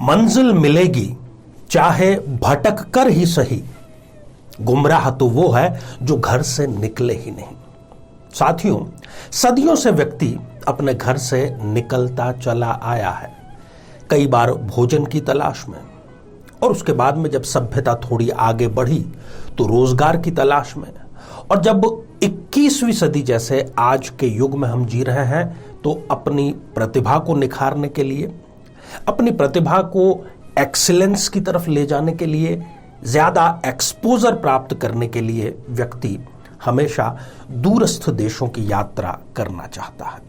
मंजिल मिलेगी चाहे भटक कर ही सही, गुमराह तो वो है जो घर से निकले ही नहीं। साथियों, सदियों से व्यक्ति अपने घर से निकलता चला आया है, कई बार भोजन की तलाश में, और उसके बाद में जब सभ्यता थोड़ी आगे बढ़ी तो रोजगार की तलाश में, और जब 21वीं सदी जैसे आज के युग में हम जी रहे हैं तो अपनी प्रतिभा को निखारने के लिए, अपनी प्रतिभा को एक्सीलेंस की तरफ ले जाने के लिए, ज्यादा एक्सपोजर प्राप्त करने के लिए व्यक्ति हमेशा दूरस्थ देशों की यात्रा करना चाहता है।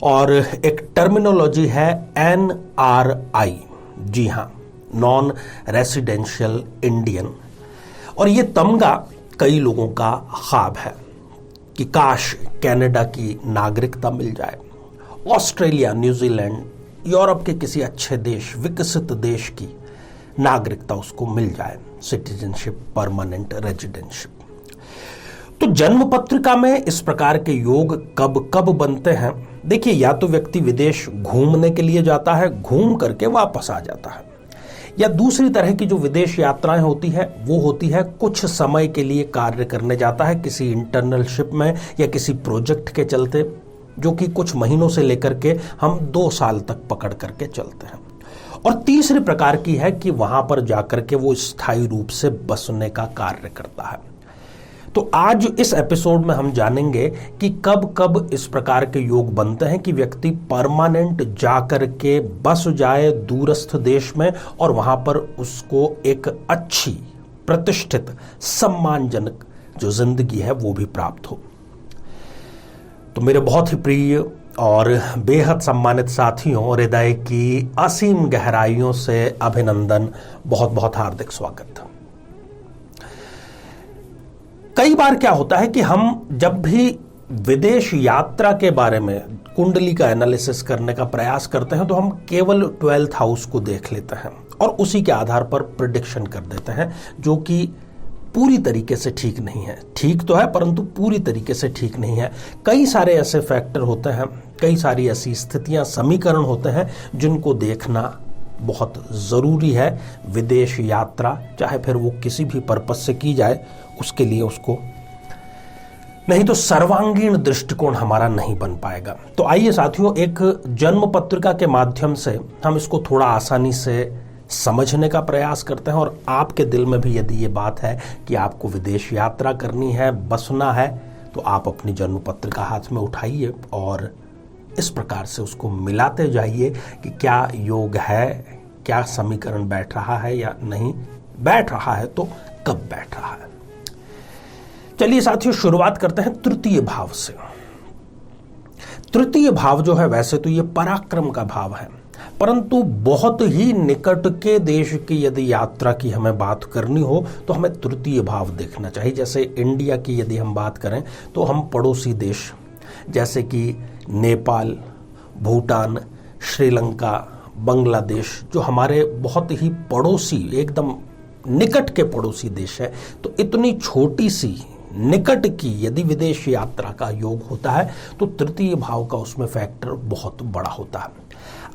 और एक टर्मिनोलॉजी है NRI, जी हां, नॉन रेसिडेंशियल इंडियन, और ये तमगा कई लोगों का ख्वाब है कि काश कनाडा की नागरिकता मिल जाए, ऑस्ट्रेलिया, न्यूजीलैंड, यूरोप के किसी अच्छे देश, विकसित देश की नागरिकता उसको मिल जाए, सिटीजनशिप, परमानेंट रेजिडेंशिप। तो जन्म पत्रिका में इस प्रकार के योग कब कब बनते हैं? देखिए, या तो व्यक्ति विदेश घूमने के लिए जाता है, घूम करके वापस आ जाता है, या दूसरी तरह की जो विदेश यात्राएं होती है वो होती है कुछ समय के लिए कार्य करने जाता है किसी इंटर्नशिप में या किसी प्रोजेक्ट के चलते, जो कि कुछ महीनों से लेकर के हम 2 साल तक पकड़ करके चलते हैं। और तीसरी प्रकार की है कि वहां पर जाकर के वो स्थायी रूप से बसने का कार्य करता है। तो आज इस एपिसोड में हम जानेंगे कि कब कब इस प्रकार के योग बनते हैं कि व्यक्ति परमानेंट जाकर के बस जाए दूरस्थ देश में और वहां पर उसको एक अच्छी, प्रतिष्ठित, सम्मानजनक जो जिंदगी है वो भी प्राप्त हो। तो मेरे बहुत ही प्रिय और बेहद सम्मानित साथियों, हृदय की असीम गहराइयों से अभिनंदन, बहुत बहुत हार्दिक स्वागत। कई बार क्या होता है कि हम जब भी विदेश यात्रा के बारे में कुंडली का एनालिसिस करने का प्रयास करते हैं तो हम केवल 12th हाउस को देख लेते हैं और उसी के आधार पर प्रिडिक्शन कर देते हैं, जो कि पूरी तरीके से ठीक नहीं है। ठीक तो है परंतु पूरी तरीके से ठीक नहीं है। कई सारे ऐसे फैक्टर होते हैं, कई सारी ऐसी स्थितियां, समीकरण होते हैं जिनको देखना बहुत ज़रूरी है। विदेश यात्रा चाहे फिर वो किसी भी पर्पस से की जाए, उसके लिए उसको नहीं तो सर्वांगीण दृष्टिकोण हमारा नहीं बन पाएगा। तो आइए साथियों, एक जन्म पत्रिका के माध्यम से हम इसको थोड़ा आसानी से समझने का प्रयास करते हैं, और आपके दिल में भी यदि ये बात है कि आपको विदेश यात्रा करनी है, बसना है, तो आप अपनी जन्म पत्रिका हाथ में उठाइए और इस प्रकार से उसको मिलाते जाइए कि क्या योग है, क्या समीकरण बैठ रहा है या नहीं बैठ रहा है, तो कब बैठ रहा है। चलिए साथियों, शुरुआत करते हैं तृतीय भाव से। तृतीय भाव जो है वैसे तो ये पराक्रम का भाव है, परंतु बहुत ही निकट के देश की यदि यात्रा की हमें बात करनी हो तो हमें तृतीय भाव देखना चाहिए। जैसे इंडिया की यदि हम बात करें तो हम पड़ोसी देश जैसे कि नेपाल, भूटान, श्रीलंका, बांग्लादेश, जो हमारे बहुत ही पड़ोसी, एकदम निकट के पड़ोसी देश है, तो इतनी छोटी सी निकट की यदि विदेश यात्रा का योग होता है तो तृतीय भाव का उसमें फैक्टर बहुत बड़ा होता है।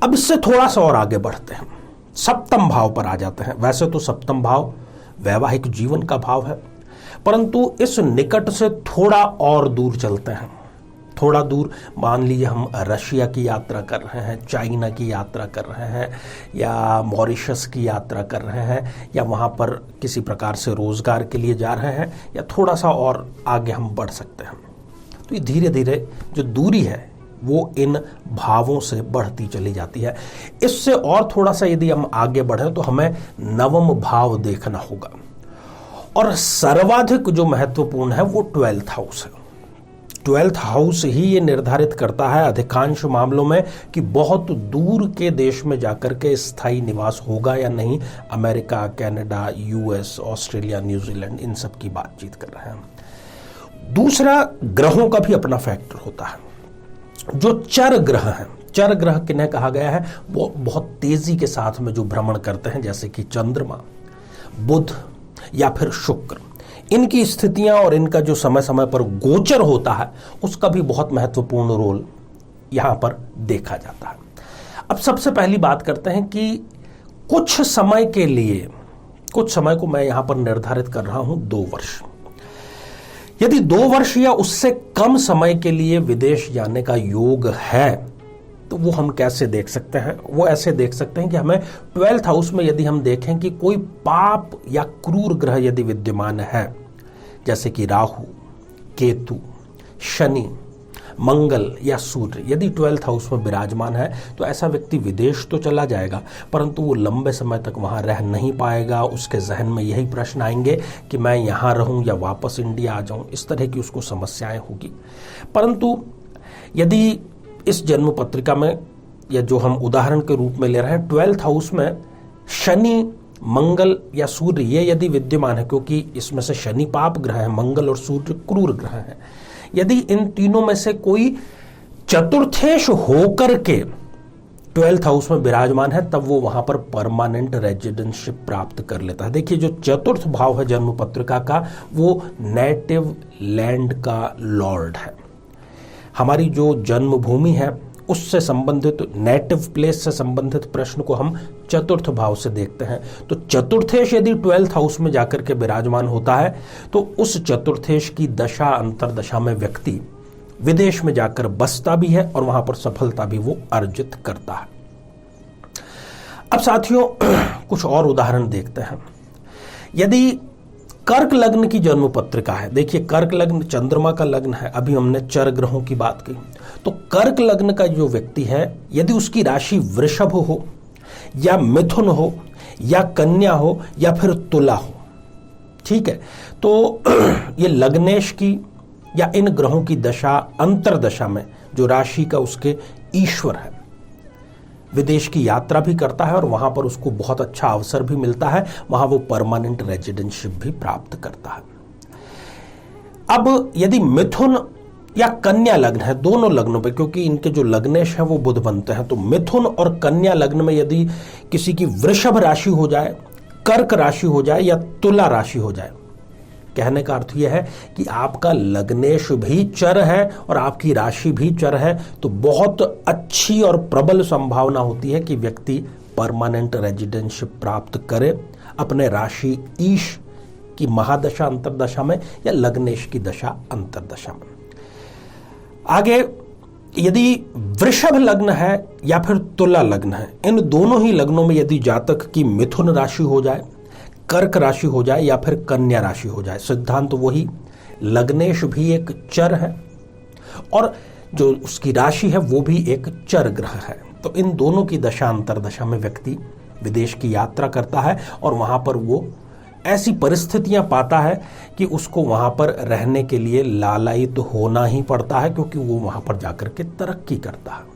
अब इससे थोड़ा सा और आगे बढ़ते हैं, सप्तम भाव पर आ जाते हैं। वैसे तो सप्तम भाव वैवाहिक जीवन का भाव है, परंतु इस निकट से थोड़ा और दूर चलते हैं। थोड़ा दूर, मान लीजिए हम रशिया की यात्रा कर रहे हैं, चाइना की यात्रा कर रहे हैं, या मॉरिशस की यात्रा कर रहे हैं, या वहाँ पर किसी प्रकार से रोजगार के लिए जा रहे हैं, या थोड़ा सा और आगे हम बढ़ सकते हैं। तो ये धीरे धीरे जो दूरी है वो इन भावों से बढ़ती चली जाती है। इससे और थोड़ा सा यदि हम आगे बढ़े तो हमें नवम भाव देखना होगा, और सर्वाधिक जो महत्वपूर्ण है वो 12th हाउस है। 12th हाउस ही ये निर्धारित करता है अधिकांश मामलों में कि बहुत दूर के देश में जाकर के स्थायी निवास होगा या नहीं। America, Canada, US, Australia, New Zealand, इन सब की बातचीत कर रहे हैं। दूसरा, ग्रहों का भी अपना फैक्टर होता है। जो चर ग्रह हैं, चर ग्रह किन्हें कहा गया है, वो बहुत तेजी के साथ में जो भ्रमण करते हैं, जैसे कि चंद्रमा, बुध या फिर शुक्र, इनकी स्थितियां और इनका जो समय समय पर गोचर होता है उसका भी बहुत महत्वपूर्ण रोल यहां पर देखा जाता है। अब अब सबसे पहली बात करते हैं कि कुछ समय के लिए, कुछ समय को मैं यहां पर निर्धारित कर रहा हूं 2 वर्ष। यदि 2 वर्ष या उससे कम समय के लिए विदेश जाने का योग है तो वो हम कैसे देख सकते हैं? वो ऐसे देख सकते हैं कि हमें 12th हाउस में यदि हम देखें कि कोई पाप या क्रूर ग्रह यदि विद्यमान है, जैसे कि राहु, केतु, शनि, मंगल या सूर्य यदि 12th हाउस में विराजमान है, तो ऐसा व्यक्ति विदेश तो चला जाएगा परंतु वो लंबे समय तक वहां रह नहीं पाएगा। उसके जहन में यही प्रश्न आएंगे कि मैं यहां रहूं या वापस इंडिया आ जाऊं, इस तरह की उसको समस्याएं होगी। परंतु यदि इस जन्म पत्रिका में, या जो हम उदाहरण के रूप में ले रहे हैं, 12th हाउस में शनि, मंगल या सूर्य ये यदि विद्यमान है, क्योंकि इसमें से शनि पाप ग्रह है, मंगल और सूर्य क्रूर ग्रह है, यदि इन तीनों में से कोई चतुर्थेश होकर के 12th हाउस में विराजमान है, तब वो वहां पर परमानेंट रेजिडेंशिप प्राप्त कर लेता है। देखिए, जो चतुर्थ भाव है जन्म पत्रिका का, वो नेटिव लैंड का लॉर्ड है। हमारी जो जन्मभूमि है उससे संबंधित, नेटिव प्लेस से संबंधित प्रश्न को हम चतुर्थ भाव से देखते हैं। तो चतुर्थेश यदि 12th हाउस में जाकर के विराजमान होता है तो उस चतुर्थेश की दशा अंतरदशा में व्यक्ति विदेश में जाकर बसता भी है और वहां पर सफलता भी वो अर्जित करता है। अब साथियों, कुछ और उदाहरण देखते हैं। यदि कर्क लग्न की जन्म पत्रिका है, देखिए कर्क लग्न चंद्रमा का लग्न है, अभी हमने चर ग्रहों की बात की, तो कर्क लग्न का जो व्यक्ति है यदि उसकी राशि वृषभ हो या मिथुन हो या कन्या हो या फिर तुला हो, ठीक है, तो ये लग्नेश की या इन ग्रहों की दशा अंतरदशा में जो राशि का उसके ईश्वर है, विदेश की यात्रा भी करता है और वहां पर उसको बहुत अच्छा अवसर भी मिलता है, वहां वो परमानेंट रेजिडेंशिप भी प्राप्त करता है। अब यदि मिथुन या कन्या लग्न है, दोनों लग्नों पे, क्योंकि इनके जो लग्नेश है वो बुध बनते हैं, तो मिथुन और कन्या लग्न में यदि किसी की वृषभ राशि हो जाए, कर्क राशि हो जाए या तुला राशि हो जाए, कहने का अर्थ यह है कि आपका लग्नेश भी चर है और आपकी राशि भी चर है, तो बहुत अच्छी और प्रबल संभावना होती है कि व्यक्ति परमानेंट रेजिडेंशिप प्राप्त करे अपने राशि ईश की महादशा अंतरदशा में या लग्नेश की दशा अंतरदशा में। आगे, यदि वृषभ लग्न है या फिर तुला लग्न है, इन दोनों ही लग्नों में यदि जातक की मिथुन राशि हो जाए, कर्क राशि हो जाए या फिर कन्या राशि हो जाए, सिद्धांत तो वही, लग्नेश भी एक चर है और जो उसकी राशि है वो भी एक चर ग्रह है, तो इन दोनों की दशा अंतरदशा में व्यक्ति विदेश की यात्रा करता है और वहां पर वो ऐसी परिस्थितियां पाता है कि उसको वहां पर रहने के लिए लालायित होना ही पड़ता है, क्योंकि वो वहां पर जाकर के तरक्की करता है।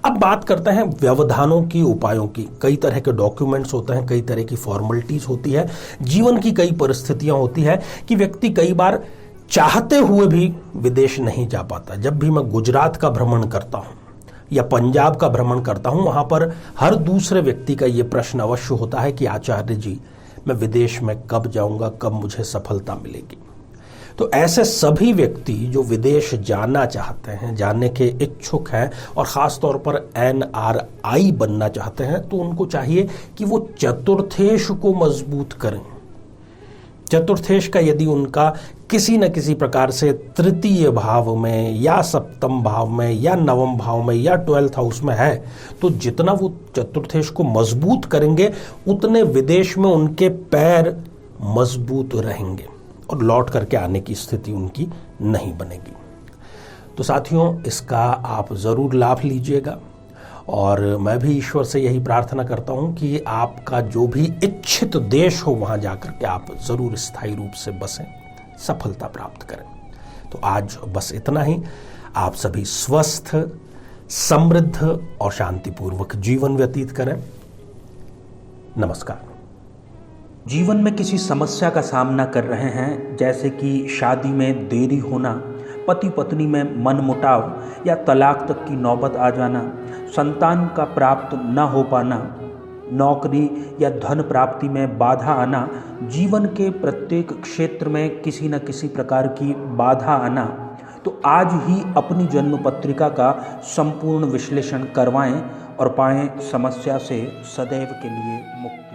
अब बात करते हैं व्यवधानों की, उपायों की। कई तरह के डॉक्यूमेंट्स होते हैं, कई तरह की फॉर्मेलिटीज होती है, जीवन की कई परिस्थितियां होती है कि व्यक्ति कई बार चाहते हुए भी विदेश नहीं जा पाता। जब भी मैं गुजरात का भ्रमण करता हूं या पंजाब का भ्रमण करता हूं, वहां पर हर दूसरे व्यक्ति का यह प्रश्न अवश्य होता है कि आचार्य जी, मैं विदेश में कब जाऊंगा, कब मुझे सफलता मिलेगी। तो ऐसे सभी व्यक्ति जो विदेश जाना चाहते हैं, जाने के इच्छुक हैं और खास तौर पर NRI बनना चाहते हैं, तो उनको चाहिए कि वो चतुर्थेश को मजबूत करें। चतुर्थेश का यदि उनका किसी न किसी प्रकार से तृतीय भाव में या सप्तम भाव में या नवम भाव में या 12th हाउस में है, तो जितना वो चतुर्थेश को मजबूत करेंगे उतने विदेश में उनके पैर मजबूत रहेंगे और लौट करके आने की स्थिति उनकी नहीं बनेगी। तो साथियों, इसका आप ज़रूर लाभ लीजिएगा और मैं भी ईश्वर से यही प्रार्थना करता हूं कि आपका जो भी इच्छित देश हो वहां जाकर के आप ज़रूर स्थायी रूप से बसें, सफलता प्राप्त करें। तो आज बस इतना ही। आप सभी स्वस्थ, समृद्ध और शांतिपूर्वक जीवन व्यतीत करें। नमस्कार। जीवन में किसी समस्या का सामना कर रहे हैं, जैसे कि शादी में देरी होना, पति पत्नी में मनमुटाव या तलाक तक की नौबत आ जाना, संतान का प्राप्त न हो पाना, नौकरी या धन प्राप्ति में बाधा आना, जीवन के प्रत्येक क्षेत्र में किसी न किसी प्रकार की बाधा आना, तो आज ही अपनी जन्म पत्रिका का संपूर्ण विश्लेषण करवाएं और पाएं समस्या से सदैव के लिए मुक्ति।